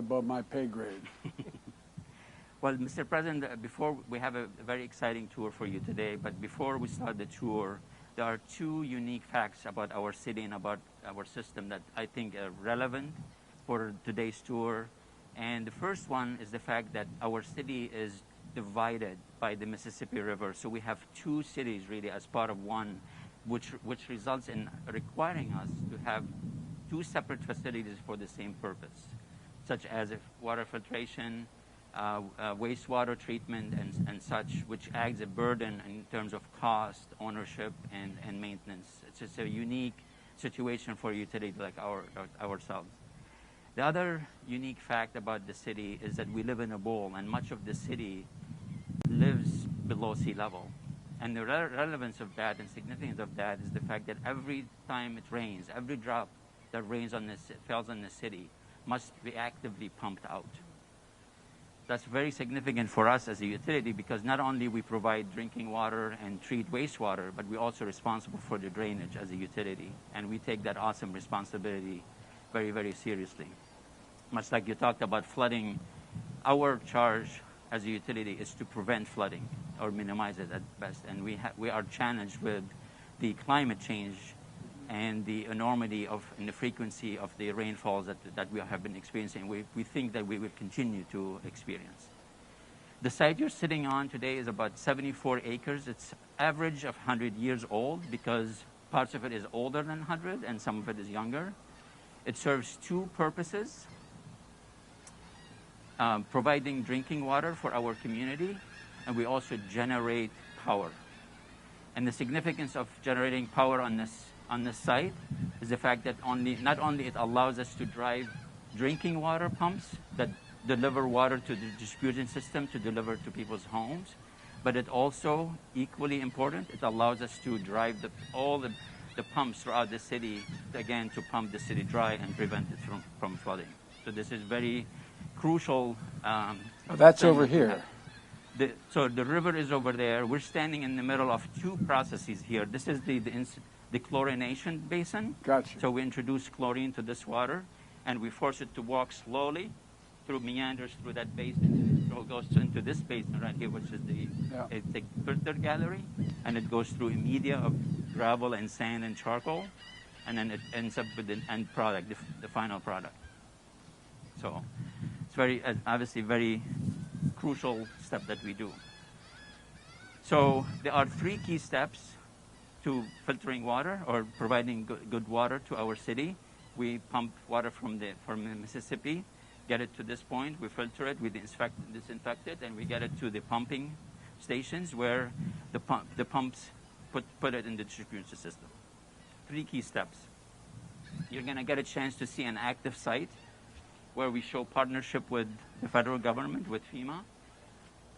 above my pay grade. Well, Mr. President, before we have a very exciting tour for you today, but before we start the tour, there are two unique facts about our city and about our system that I think are relevant for today's tour. And the first one is the fact that our city is divided by the Mississippi River. So we have two cities really as part of one, which results in requiring us to have two separate facilities for the same purpose, such as water filtration, wastewater treatment, and such, which adds a burden in terms of cost, ownership, and maintenance. It's just a unique situation for a utility like ourselves. The other unique fact about the city is that we live in a bowl, and much of the city lives below sea level. And the relevance of that and significance of that is the fact that every time it rains, every drop that rains falls on the city must be actively pumped out. That's very significant for us as a utility because not only we provide drinking water and treat wastewater, but we're also responsible for the drainage as a utility. And we take that awesome responsibility very, very seriously. Much like you talked about flooding, our charge as a utility is to prevent flooding or minimize it at best. And we are challenged with the climate change and the enormity and the frequency of the rainfalls that we have been experiencing. We think that we will continue to experience. The site you're sitting on today is about 74 acres. It's average of 100 years old because parts of it is older than 100 and some of it is younger. It serves two purposes: providing drinking water for our community, and we also generate power. And the significance of generating power on this site is the fact that not only it allows us to drive drinking water pumps that deliver water to the distribution system to deliver to people's homes, but it also, equally important, it allows us to drive all the pumps throughout the city, again, to pump the city dry and prevent it from flooding. So this is very crucial. That's over here. So the river is over there. We're standing in the middle of two processes here. This is the chlorination basin. Gotcha. So we introduce chlorine to this water, and we force it to walk slowly through meanders through that basin. It goes into this basin right here, which is it's a filter gallery, and it goes through a media of gravel and sand and charcoal, and then it ends up with the end product, the final product. So it's obviously very crucial step that we do. So there are three key steps to filtering water or providing good water to our city. We pump water from the Mississippi, get it to this point, we filter it, we disinfect it, and we get it to the pumping stations where the pumps put it in the distribution system. Three key steps. You're going to get a chance to see an active site where we show partnership with the federal government, with FEMA,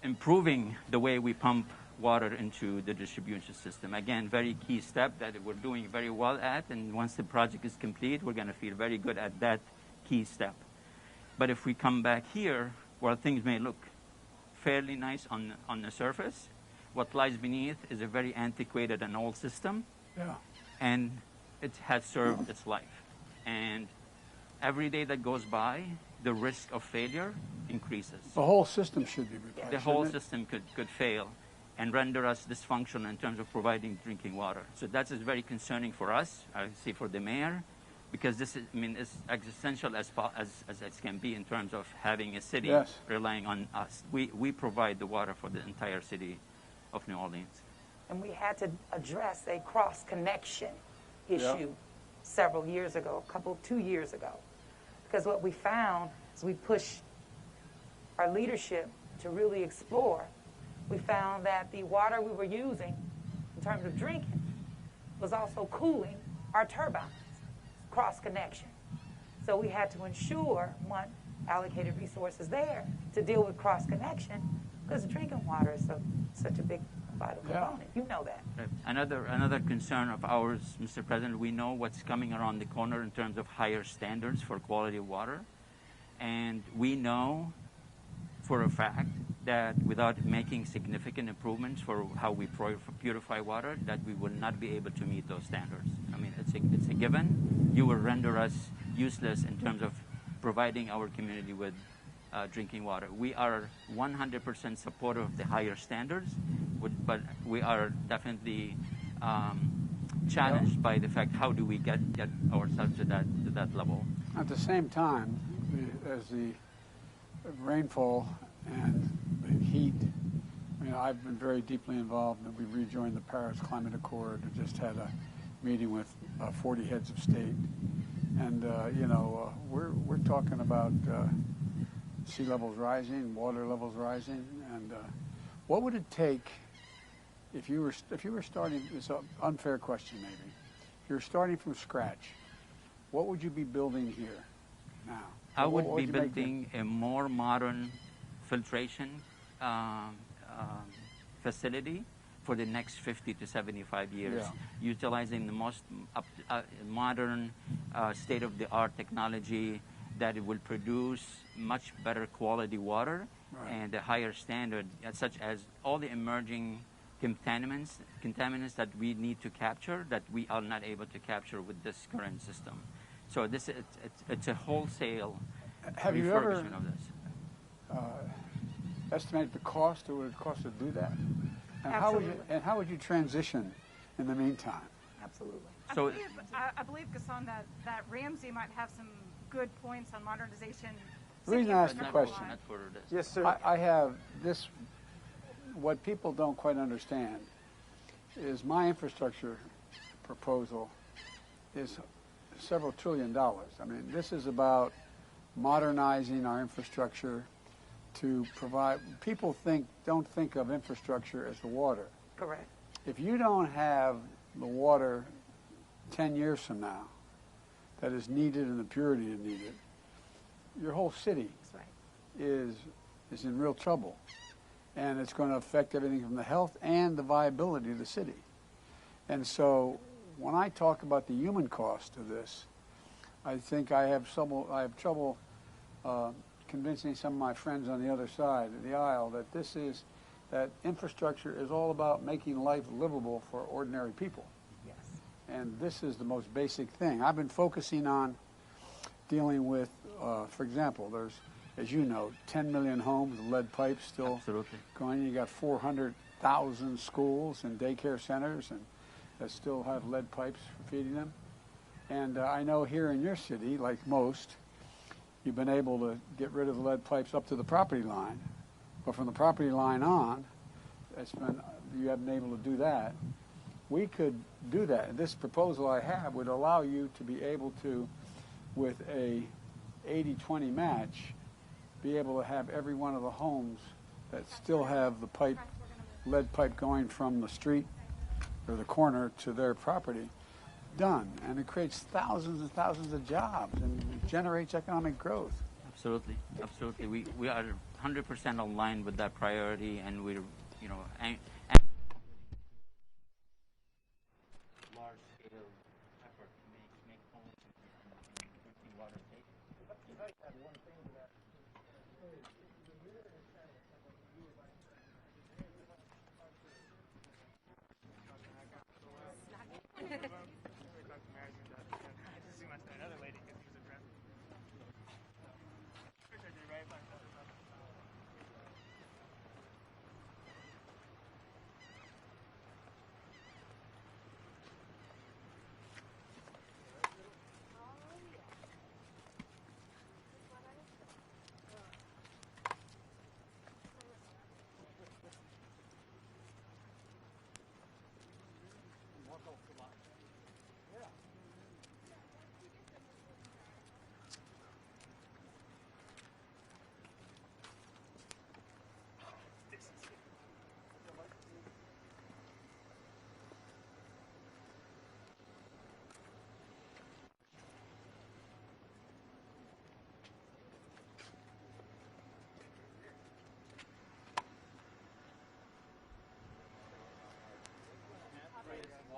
improving the way we pump water into the distribution system. Again, very key step that we're doing very well at, and once the project is complete, we're going to feel very good at that key step. But if we come back here, where things may look fairly nice on the surface, what lies beneath is a very antiquated and old system, and it has served its life. And every day that goes by, the risk of failure increases. The whole system should be replaced. The whole system could fail and render us dysfunctional in terms of providing drinking water. So that is very concerning for us, I say for the mayor, because this is, it's existential as it can be in terms of having a city relying on us. We provide the water for the entire city of New Orleans. And we had to address a cross-connection issue several years ago, 2 years ago. Because what we found is we pushed our leadership to really explore. We found that the water we were using in terms of drinking was also cooling our turbines, cross-connection. So we had to ensure, one, allocated resources there to deal with cross-connection because drinking water is such a big vital component. You know that. Right. Another concern of ours, Mr. President, we know what's coming around the corner in terms of higher standards for quality of water. And we know for a fact that without making significant improvements for how we purify water, that we will not be able to meet those standards. It's a given. You will render us useless in terms of providing our community with drinking water. We are 100% supportive of the higher standards, but we are definitely challenged by the fact, how do we get ourselves to that level? At the same time, as the rainfall and the heat, I mean, I've been very deeply involved, and we rejoined the Paris Climate Accord and just had a meeting with 40 heads of state. And, we're talking about sea levels rising, water levels rising. And what would it take if you were starting, it's an unfair question maybe, if you're starting from scratch, what would you be building here now? I would be building a more modern filtration facility for the next 50 to 75 years, utilizing the most modern state-of-the-art technology that it will produce much better quality water and a higher standard, such as all the emerging contaminants that we need to capture that we are not able to capture with this current system. So it's a wholesale refurbishment of this. Estimate the cost, or what it would cost to do that? And how would you transition in the meantime? Absolutely. So I believe, Gaston, that Ramsey might have some good points on modernization. The reason I asked the question, yes, sir. I have this, what people don't quite understand is my infrastructure proposal is several $1 trillion. I mean, this is about modernizing our infrastructure to provide, people don't think of infrastructure as the water. Correct. If you don't have the water 10 years from now that is needed and the purity is needed, your whole city is in real trouble. And it's going to affect everything from the health and the viability of the city. And so when I talk about the human cost of this, I think I have trouble convincing some of my friends on the other side of the aisle that infrastructure is all about making life livable for ordinary people. Yes. And this is the most basic thing. I've been focusing on dealing with, for example, there's, as you know, 10 million homes with lead pipes still going. You got 400,000 schools and daycare centers and that still have lead pipes for feeding them. And I know here in your city, like most, you've been able to get rid of the lead pipes up to the property line. But from the property line on, you haven't been able to do that. We could do that. And this proposal I have would allow you to be able to, with a 80-20 match, be able to have every one of the homes that still have the pipe, lead pipe going from the street or the corner to their property done. And it creates thousands and thousands of jobs and generates economic growth. Absolutely, absolutely. We are 100% aligned with that priority, and we're, large-scale effort to make homes and drinking water safe.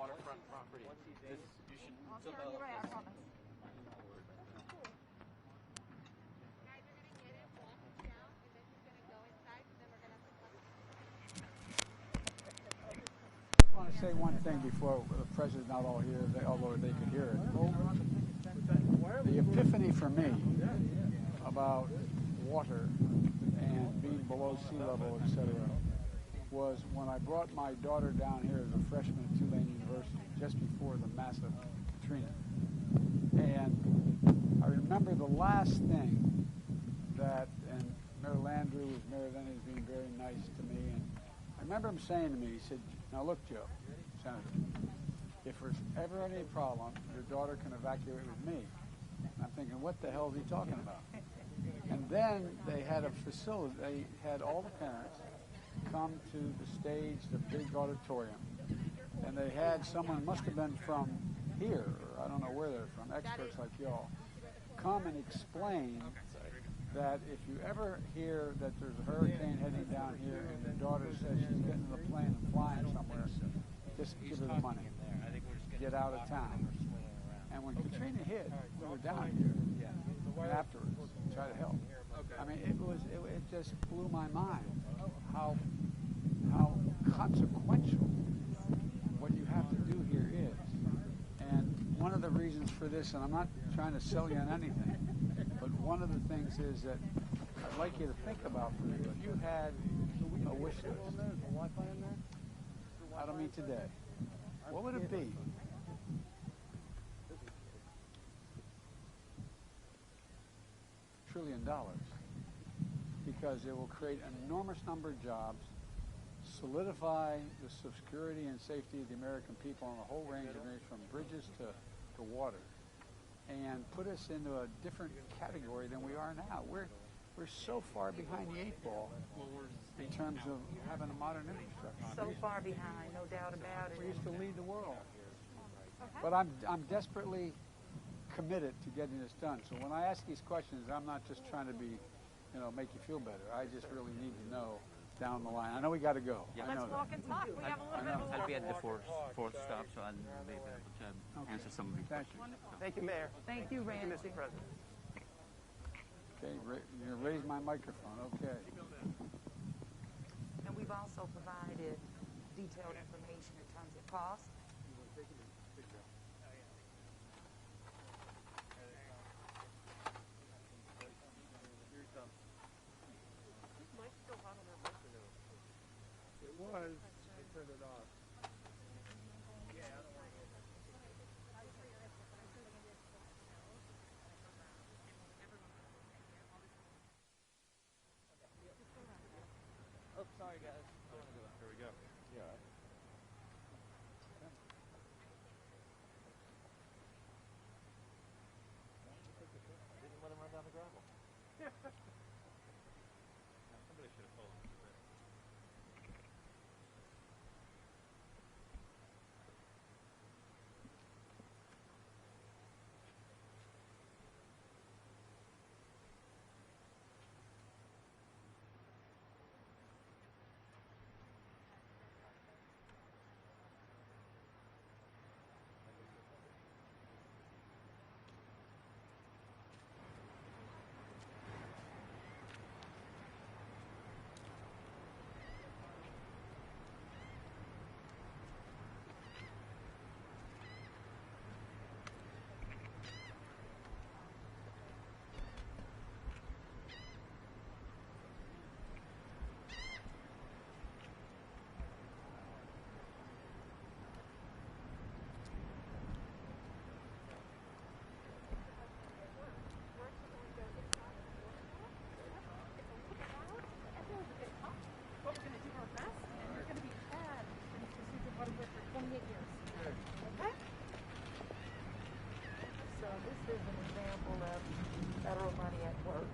Waterfront property. You should develop I promise. I want to say one thing before the president's not all here, although they could hear it. The epiphany for me about water and being below sea level, etc., was when I brought my daughter down here as a freshman at Tulane University just before the massive Katrina. And I remember the last thing that, and Mayor Landrieu was mayor then, he was being very nice to me, and I remember him saying to me, he said, now look, Joe, Senator, if there's ever any problem, your daughter can evacuate with me. And I'm thinking, what the hell is he talking about? And then they had a facility, they had all the parents come to the stage, the big auditorium, and they had someone, must have been from here, or I don't know where they're from, experts like y'all, come and explain that if you ever hear that there's a hurricane heading down here and your daughter says she's getting in the plane and flying somewhere, just give her the money. Get out of town. And when Katrina hit, we were down here and afterwards to try to help. I mean, it just blew my mind how consequential what you have to do here is. And one of the reasons for this, and I'm not trying to sell you on anything, but one of the things is that I'd like you to think about, if you had a wish list, I don't mean today, what would it be? $1 trillion, because it will create an enormous number of jobs, solidify the security and safety of the American people on a whole range of areas, from bridges to water, and put us into a different category than we are now. We're so far behind the 8 ball in terms of having a modern infrastructure. So far behind, no doubt about it. We used to lead the world. But I'm desperately committed to getting this done. So when I ask these questions, I'm not just trying to be, make you feel better. I just really need to know down the line. I know we got to go. Yeah. I know Let's walk and talk. We have a little bit more. I'll be at the fourth stop, so I'll be able to answer some of your questions. Thank you, Mayor. Thank you, Thank you, Ramsey. Mr. President. Okay, you raise my microphone. Okay. And we've also provided detailed information in terms of cost. It was. They turned it off. Oh, sorry, guys. Here we go. Yeah. Didn't let him run down the gravel. Somebody should have told him. So this is an example of federal money at work.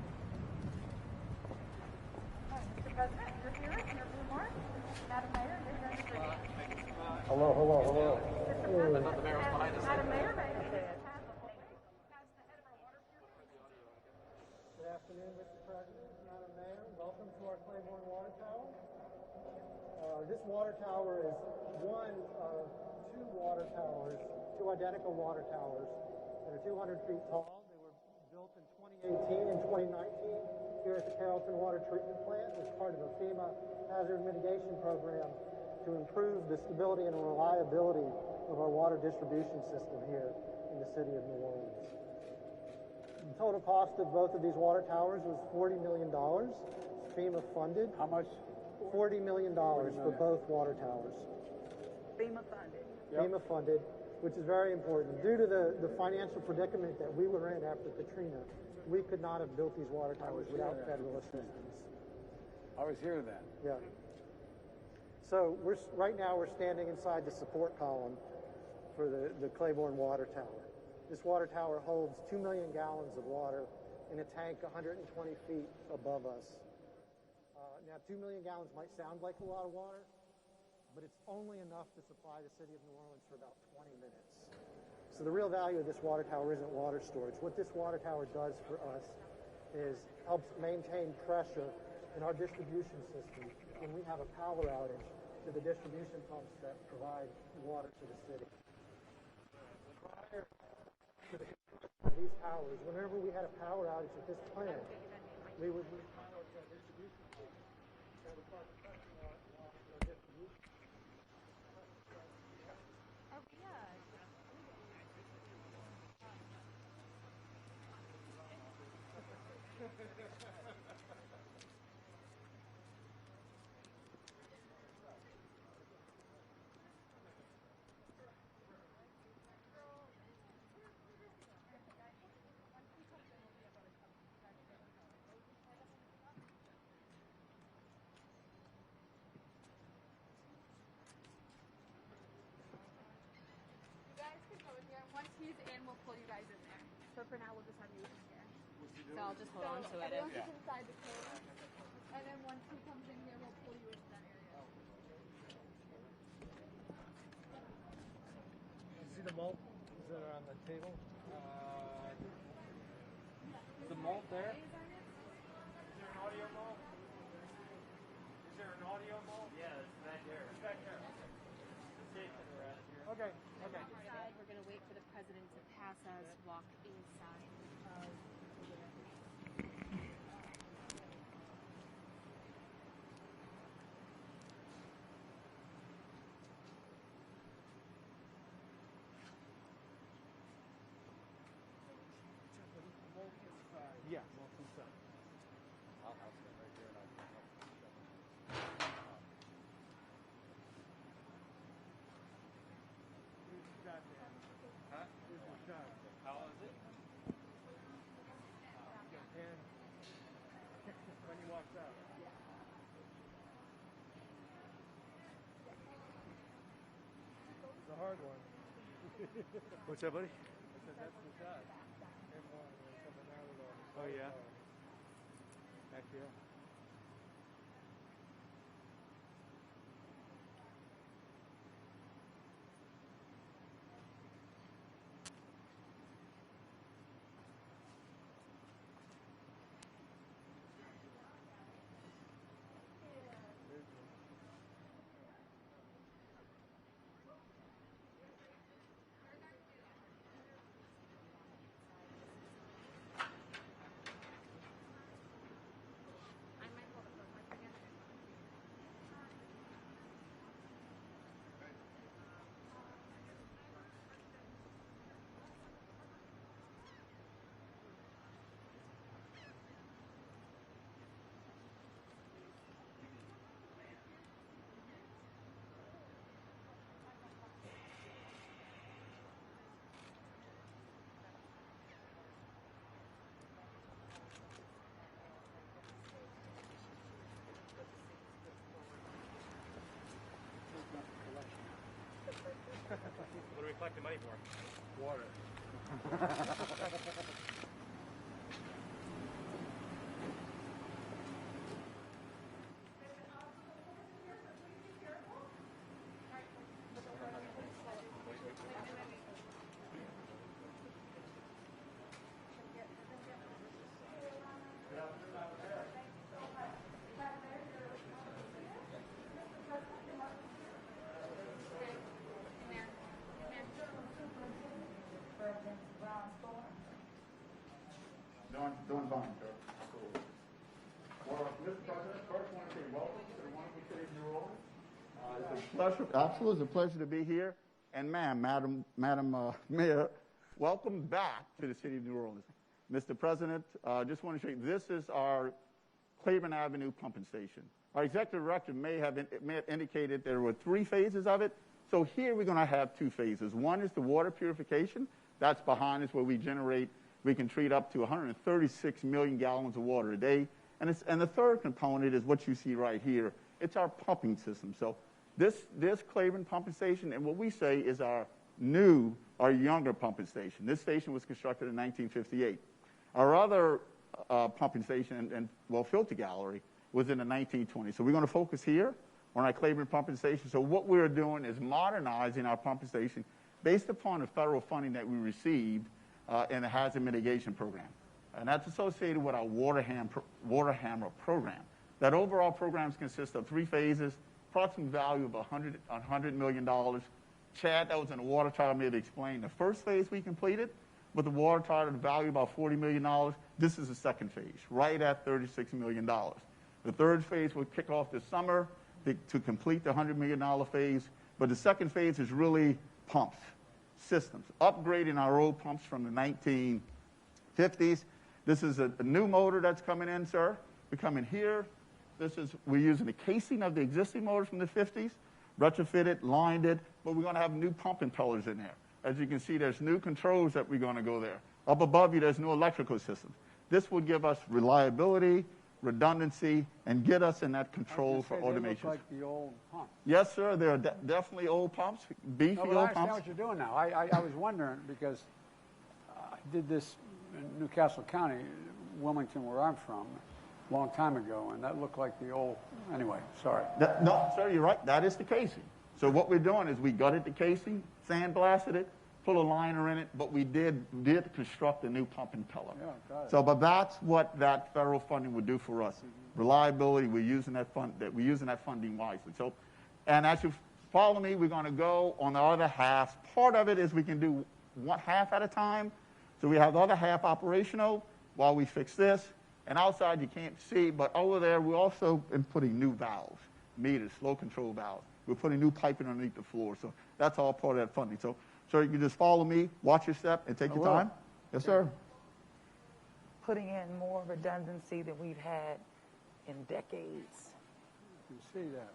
Hi, Mr. President, you're here in your blue mark. Madam Mayor, you're here in your green. Hello. Mr. President, Madam Mayor, may I have the head of our water purification. Good afternoon, Mr. President, Madam Mayor. Welcome to our Claiborne Water Tower. This water tower is one of two identical water towers that are 200 feet tall. They were built in 2018 and 2019 here at the Carrollton Water Treatment Plant as part of a FEMA hazard mitigation program to improve the stability and reliability of our water distribution system here in the city of New Orleans. The total cost of both of these water towers was $40 million, FEMA funded. How much? $40 million for both water towers. FEMA funded. Yep. FEMA funded, which is very important. Due to the financial predicament that we were in after Katrina, we could not have built these water towers without federal assistance. I was here then. Yeah. So right now we're standing inside the support column for the Claiborne water tower. This water tower holds 2 million gallons of water in a tank 120 feet above us. Now 2 million gallons might sound like a lot of water, but it's only enough to supply the city of New Orleans for about 20 minutes. So the real value of this water tower isn't water storage. What this water tower does for us is helps maintain pressure in our distribution system when we have a power outage to the distribution pumps that provide water to the city. Prior to the construction of these towers, whenever we had a power outage at this plant, we would lose power to our distribution system. That would cause pressure loss in our distribution. Once he's in, we'll pull you guys in there. But for now, we'll just have you in here. So I'll just hold on to it. Everyone gets inside the cave. And then once he comes in here, we'll pull you into that area. You see the malt that are on the table? Is the malt there? Is there an audio malt? Is there an audio malt? Yeah, it's back there. It's back there. Okay. Okay. Outside, we're going to wait for the president to pass us, walk inside. Yeah, malt inside. I'll stand right here and I'll help. Huh? Here's your shot. How is it? And when he walks out. It's a hard one. What's that, buddy? I said that's the shot. M1 coming out of the. Oh yeah. Heck yeah. What are we collecting money for? Water. Doing fine, sir. Cool. Well, Mr. President, first I want to say welcome to the wonderful city of New Orleans. It's a pleasure, absolutely, it's a pleasure to be here. And Madam Mayor, welcome back to the city of New Orleans. Mr. President, just want to show you, this is our Claiborne Avenue pumping station. Our executive director may have indicated there were 3 phases of it. So here we're going to have 2 phases. One is the water purification. That's behind us where we can treat up to 136 million gallons of water a day. And the third component is what you see right here. It's our pumping system. So this Claiborne pumping station, and what we say is our younger pumping station. This station was constructed in 1958. Our other pumping station and filter gallery was in the 1920s. So we're going to focus here on our Claiborne pumping station. So what we're doing is modernizing our pumping station based upon the federal funding that we received in the hazard mitigation program. And that's associated with our water hammer program. That overall program consists of 3 phases, approximate value of $100 million. Chad, that was in the water tower, may have explained the first phase we completed with the water tower, the value about $40 million. This is the second phase, right at $36 million. The third phase will kick off this summer to complete the $100 million phase. But the second phase is really pumps, systems, upgrading our old pumps from the 1950s. This is a new motor that's coming in, sir. We come in here. We're using the casing of the existing motor from the 50s, retrofitted, lined it, but we're going to have new pump impellers in there. As you can see, there's new controls that we're going to go there. Up above you, there's new electrical systems. This will give us reliability, redundancy, and get us in that control for automation. They look like the old pumps. Yes, sir. They're definitely old pumps, beefy old pumps. I understand what you're doing now. I was wondering because I did this in Newcastle County, Wilmington, where I'm from, a long time ago, and that looked like the old. Anyway, sorry. No, sir, you're right. That is the casing. So what we're doing is we gutted the casing, sandblasted it, put a liner in it, but we did construct a new pump impeller. Yeah, got it. So, but that's what that federal funding would do for us. Mm-hmm. Reliability, we're using that funding wisely. So, and as you follow me, we're going to go on the other half. Part of it is we can do one half at a time. So we have the other half operational while we fix this. And outside you can't see, but over there we're also putting new valves, meters, flow control valves. We're putting new piping underneath the floor. So that's all part of that funding. So you can just follow me, watch your step, and take your time. Yes, sir. Putting in more redundancy than we've had in decades. You can see that.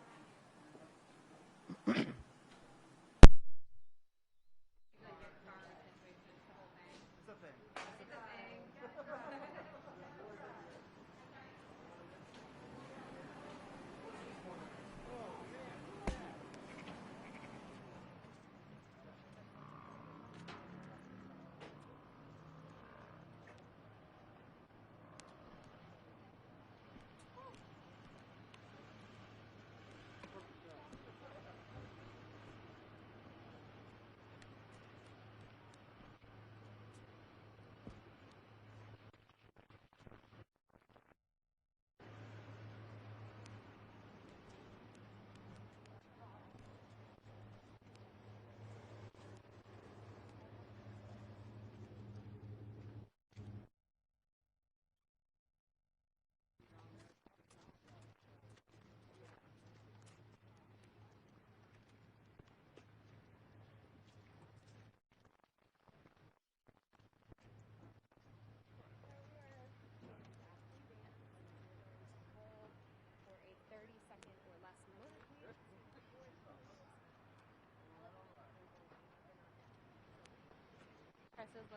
There's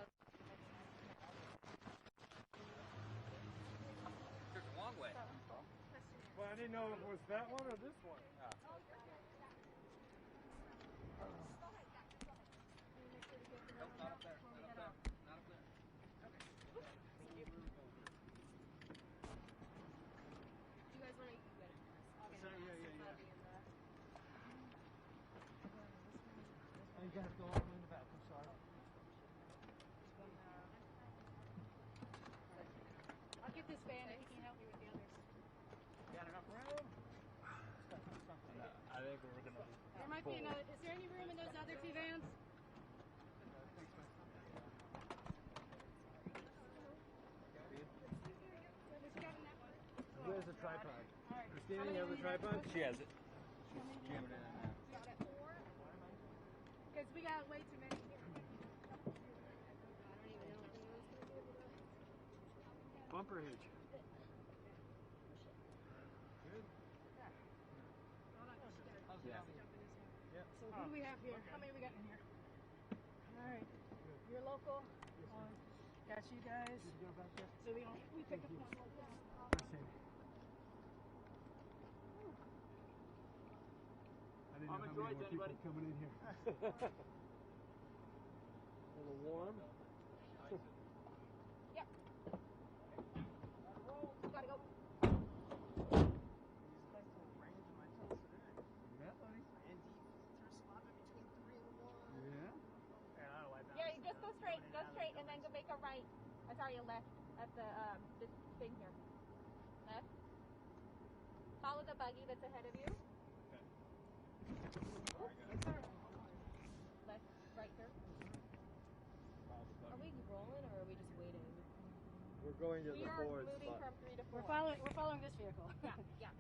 a long way. Well, I didn't know if it was that one or this one. Not up there. Not up there. Not up there. Okay. Thank you. Do you guys want to get it first? Okay. Yeah. You gotta go all the way in the back, I'm sorry. I'll get this fan if you can help me with the others. Got enough room? I think we're going to... There might be another. Is there any room in those other 2 vans? Where's the tripod? All right. Christina, you have the tripod? She has it. She's jamming it in now. Got it. 4? Because we got way too many here. I don't even know what he was going to do with us. Bumper hitch. So who do we have here? How many we got in here? All right. You're local. Got you guys. So we pick up one. I didn't know how many more people coming in here. A little warm. Yep. Gotta go. Yeah, you just go straight, and then go make a right. Sorry, a left at the this thing here. Left. Follow the buggy that's ahead of you. Left, right here. Are we rolling or are we just waiting? We're going to We the are forward moving spot. from 3 to 4. We're following this vehicle. Yeah, yeah.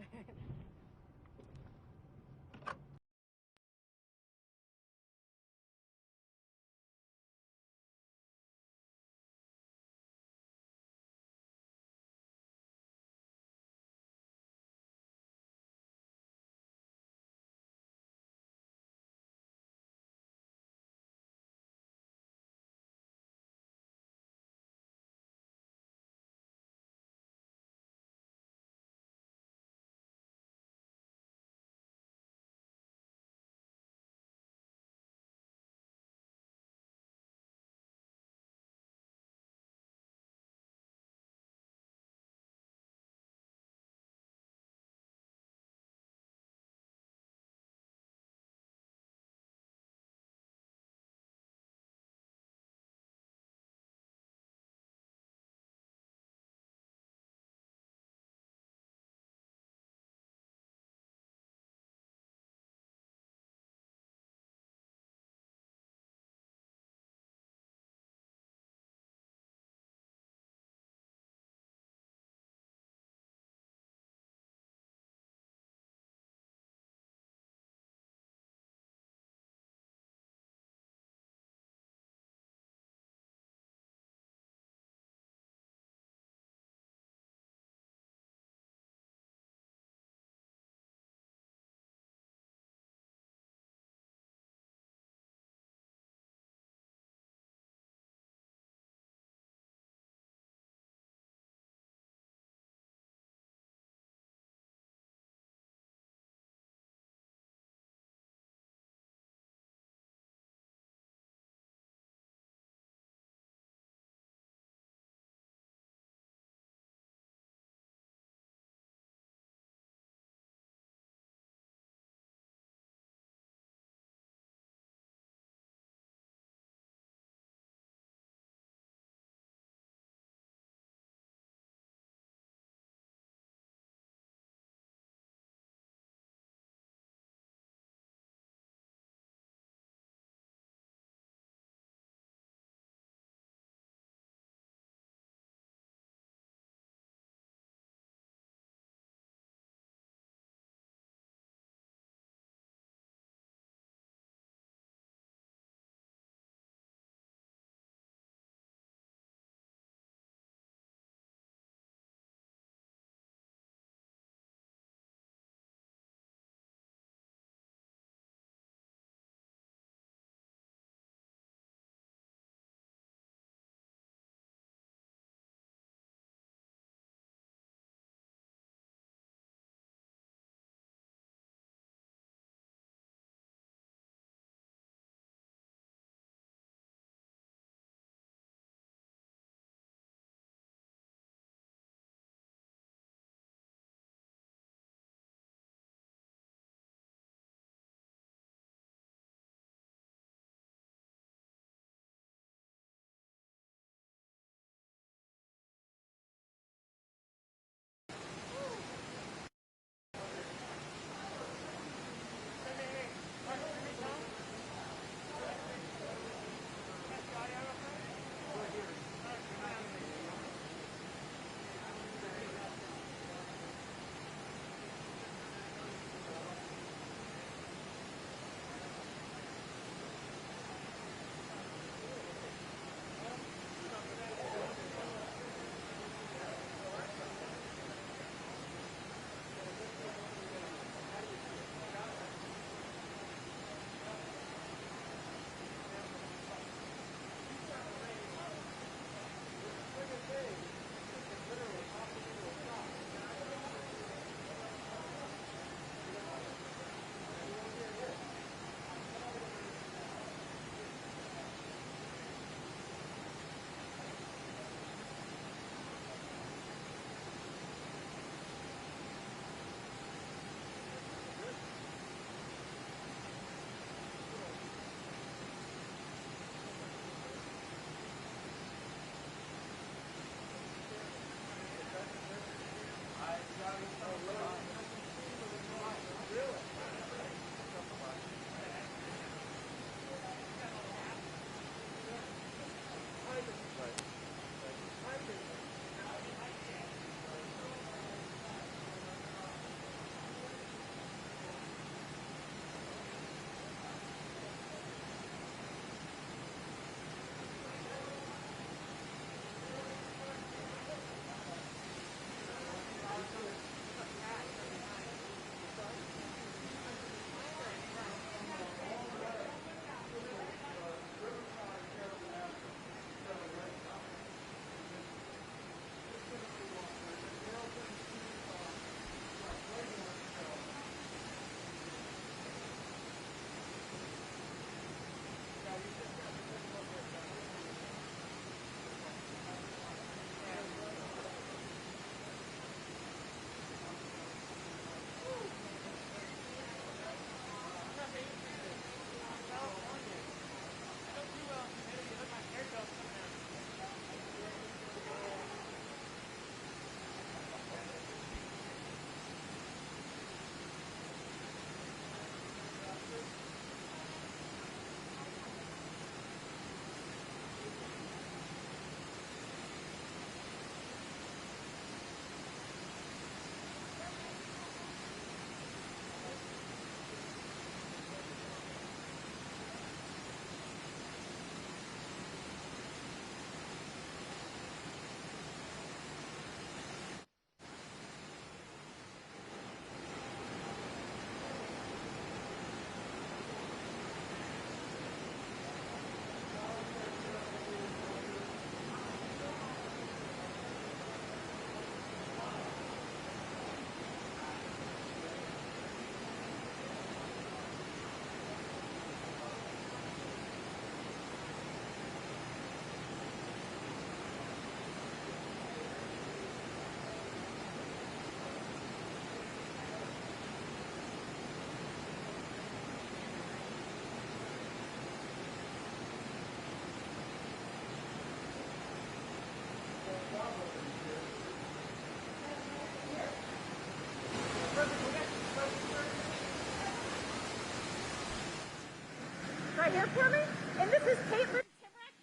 right here for me. And this is Caitlin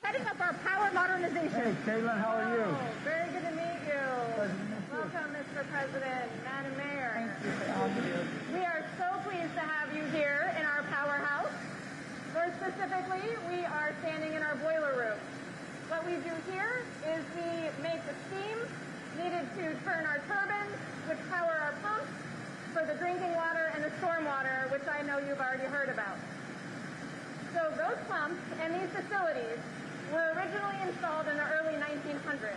heading up our power modernization. Hey, Caitlin, how are you? Very good to meet you. Pleasure to meet you. Welcome, Mr. President, Madam Mayor. Thank you for all you do. We are so pleased to have you here in our powerhouse. More specifically, we are standing in our boiler room. What we do here is we make the steam needed to turn our turbines, which power our pumps for the drinking water and the storm water, which I know you've already heard about. So those pumps and these facilities were originally installed in the early 1900s.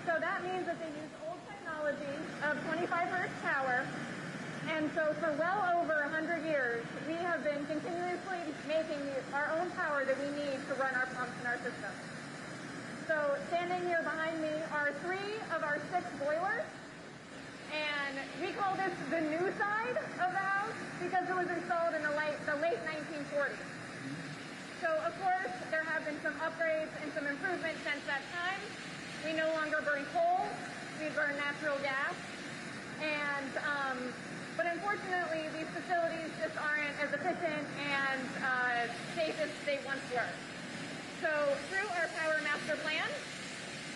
So that means that they use old technology of 25 hertz power. And so for well over 100 years, we have been continuously making our own power that we need to run our pumps and our system. So standing here behind me are 3 of our 6 boilers. And we call this the new side of the house because it was installed in the late 1940s. So of course, there have been some upgrades and some improvements since that time. We no longer burn coal, we burn natural gas. And, but unfortunately, these facilities just aren't as efficient and safe as they once were. So through our Power Master Plan,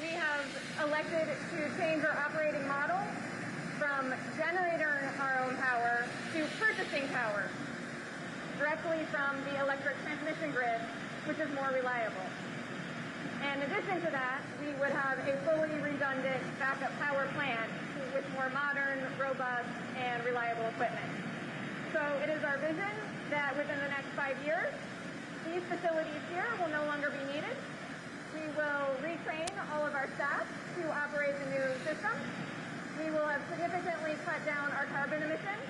we have elected to change our operating model from generating our own power to purchasing power directly from the electric transmission grid, which is more reliable. And in addition to that, we would have a fully redundant backup power plant with more modern, robust, and reliable equipment. So it is our vision that within the next 5 years, these facilities here will no longer be needed. We will retrain all of our staff to operate the new system. We will have significantly cut down our carbon emissions